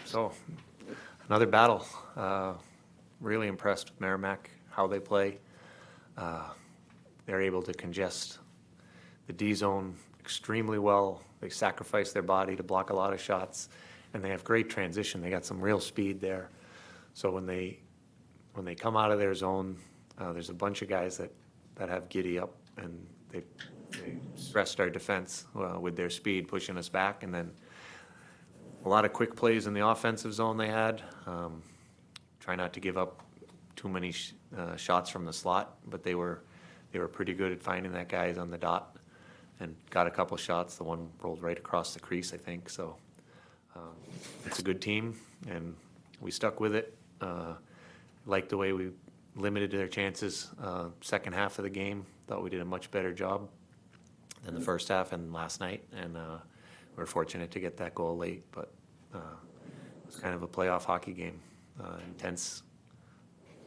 So another battle. Really impressed with Merrimack, how they play. They're able to congest the D zone extremely well. They sacrifice their body to block a lot of shots, and they have great transition. They got some real speed there. So when they come out of their zone, there's a bunch of guys that have giddy up, and they stressed our defense with their speed, pushing us back, and then a lot of quick plays in the offensive zone they had. Try not to give up too many shots from the slot, but they were pretty good at finding that guys on the dot and got a couple shots. The one rolled right across the crease, I think. So it's a good team, and we stuck with it. Liked the way we limited their chances second half of the game. Thought we did a much better job than the first half and last night, and we were fortunate to get that goal late, but it was kind of a playoff hockey game. Intense,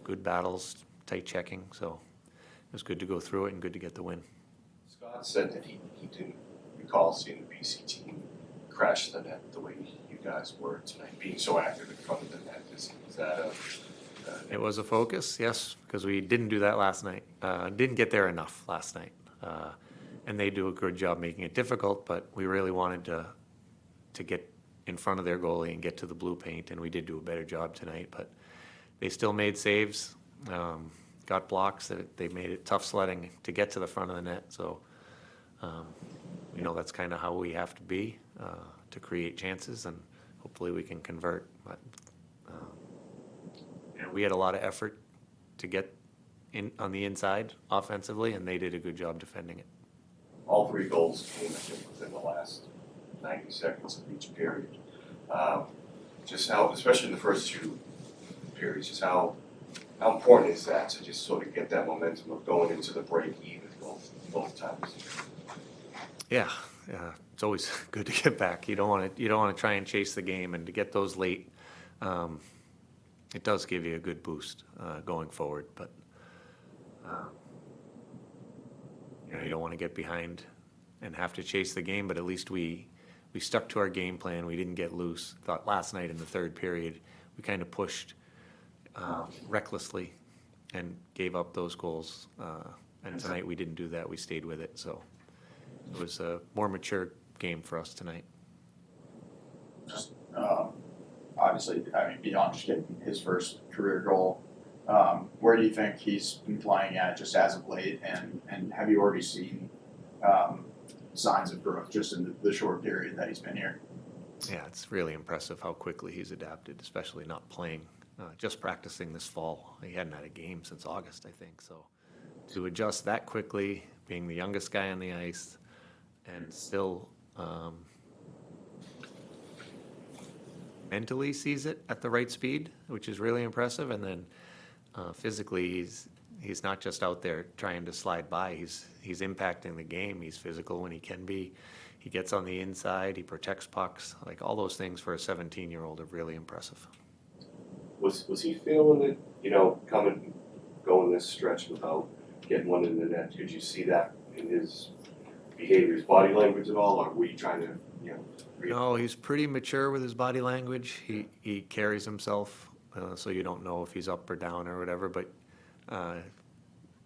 good battles, tight checking, so it was good to go through it and good to get the win. Scott said that he didn't recall seeing the BC team crash the net the way you guys were tonight, being so active in front of the net. Is that It was a focus, yes, because we didn't do that last night. Didn't get there enough last night. And they do a good job making it difficult, but we really wanted to get in front of their goalie and get to the blue paint, and we did do a better job tonight. But they still made saves, got blocks. They made it tough sledding to get to the front of the net. So we know that's kind of how we have to be to create chances, and hopefully we can convert. But we had a lot of effort to get in on the inside offensively, and they did a good job defending it. all three goals came, I think, within the last 90 seconds of each period. Just how, especially in the first two periods, just how important is that to just sort of get that momentum of going into the break even both times? Yeah, it's always good to get back. You don't want to try and chase the game, and to get those late, it does give you a good boost going forward. But you don't want to get behind and have to chase the game. But at least we stuck to our game plan. We didn't get loose. Thought last night in the third period we kind of pushed recklessly and gave up those goals. And tonight we didn't do that. We stayed with it. So it was a more mature game for us tonight. Just obviously, I mean, beyond just getting his first career goal, where do you think he's been playing at just as of late, and have you already seen signs of growth just in the short period that he's been here? Yeah, it's really impressive how quickly he's adapted, especially not playing, just practicing this fall. He hadn't had a game since August, I think. So to adjust that quickly, being the youngest guy on the ice, and still mentally sees it at the right speed, which is really impressive. And then physically, he's not just out there trying to slide by. He's impacting the game. He's physical when he can be. He gets on the inside. He protects pucks. Like, all those things for a 17-year-old are really impressive. Was he feeling it, going this stretch without getting one in the net? Did you see that in his behavior, his body language at all, or were you trying to, No, he's pretty mature with his body language. He carries himself, so you don't know if he's up or down or whatever. But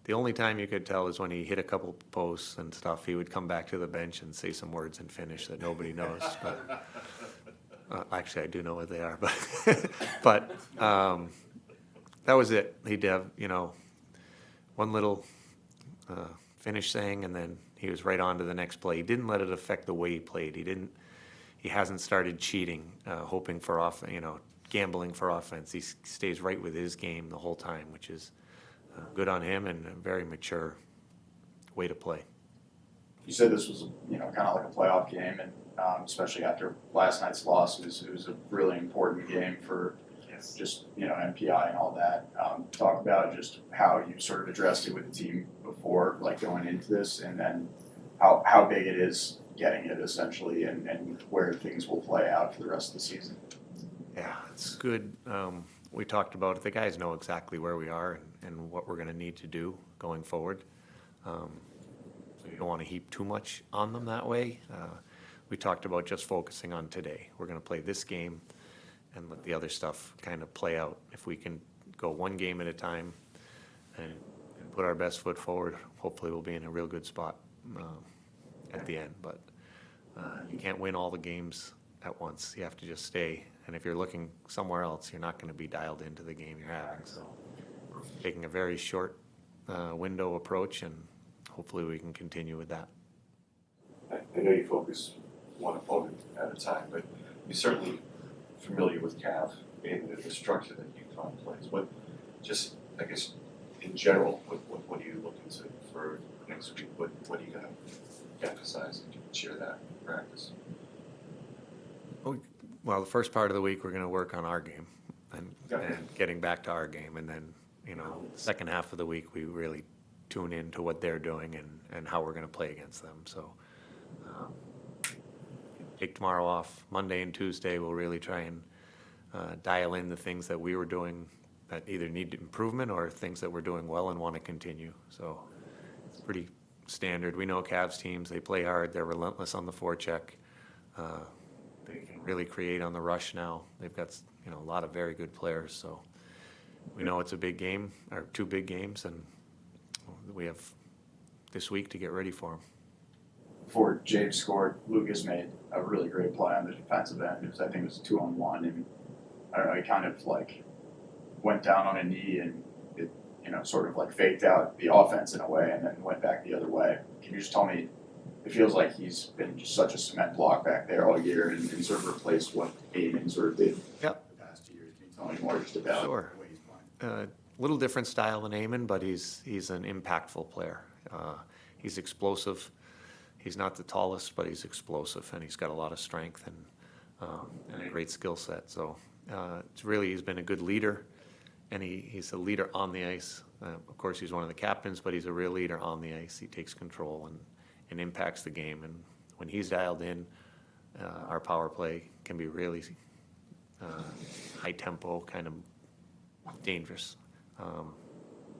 the only time you could tell is when he hit a couple posts and stuff. He would come back to the bench and say some words and finish that nobody knows. But actually, I do know what they are. But that was it. He'd have one little finish saying, and then he was right on to the next play. He didn't let it affect the way he played. He hasn't started cheating, hoping for gambling for offense. He stays right with his game the whole time, which is good on him and a very mature way to play. You said this was kind of like a playoff game, and especially after last night's loss, it was a really important game for just MPI and all that. Talk about just how you sort of addressed it with the team before, like going into this, and then how big it is getting it essentially, and where things will play out for the rest of the season. Yeah, it's good. We talked about it. The guys know exactly where we are and what we're going to need to do going forward. So you don't want to heap too much on them that way. we talked about just focusing on today. We're gonna play this game and let the other stuff kind of play out. If we can go one game at a time and put our best foot forward, hopefully we'll be in a real good spot at the end. But you can't win all the games at once. You have to just stay. And if you're looking somewhere else, you're not gonna be dialed into the game you're having. So taking a very short window approach, and hopefully we can continue with that. I know you focus one opponent at a time, but you're certainly familiar with CAV and the structure that UConn plays. What, just, I guess, in general, what are you looking to for next week? What are you gonna emphasize and share that in practice? Well, the first part of the week, we're gonna work on our game and Okay. getting back to our game. And then, you know, the second half of the week, we really tune into what they're doing and how we're gonna play against them. So take tomorrow off. Monday and Tuesday, we'll really try and dial in the things that we were doing that either need improvement or things that we're doing well and want to continue. So it's pretty standard. We know Cavs teams, they play hard, they're relentless on the forecheck. They can really create on the rush now. They've got, you know, a lot of very good players. So we know it's a big game, or two big games, and we have this week to get ready for them. Before James scored, Lucas made a really great play on the defensive end. I think it was 2-on-1, and I don't know, he kind of like went down on a knee and it, you know, sort of like faked out the offense in a way and then went back the other way. Can you just tell me, it feels like he's been just such a cement block back there all year and sort of replaced what Aiden sort of did Yep. the past 2 years. Can you tell me more just about Sure. the way he's playing? Little different style than Eamon, but he's an impactful player. He's explosive. He's not the tallest, but he's explosive, and he's got a lot of strength and a great skill set. So it's really, he's been a good leader, and he's a leader on the ice. Of course, he's one of the captains, but he's a real leader on the ice. He takes control and impacts the game. And when he's dialed in, our power play can be really high tempo, kind of dangerous.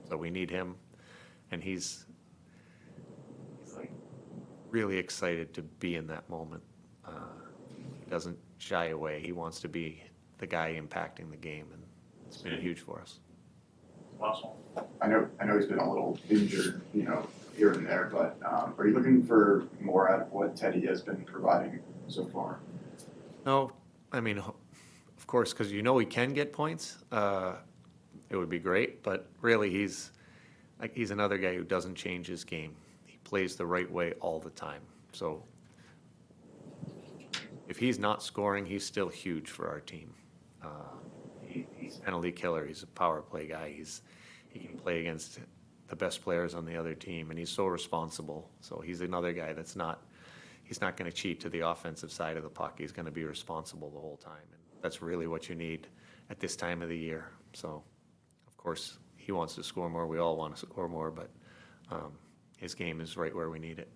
So we need him, and he's like really excited to be in that moment. He doesn't shy away. He wants to be the guy impacting the game, and it's been huge for us. Awesome. I know he's been a little injured, you know, here and there, but are you looking for more out of what Teddy has been providing so far? No, I mean, of course, because you know he can get points. It would be great, but really he's another guy who doesn't change his game. He plays the right way all the time. So if he's not scoring, he's still huge for our team. He's a penalty killer. He's a power play guy. He can play against the best players on the other team, and he's so responsible. So he's another guy he's not going to cheat to the offensive side of the puck. He's going to be responsible the whole time, and that's really what you need at this time of the year. So, of course, he wants to score more. We all want to score more, but his game is right where we need it.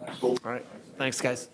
Nice. All right. Thanks, guys.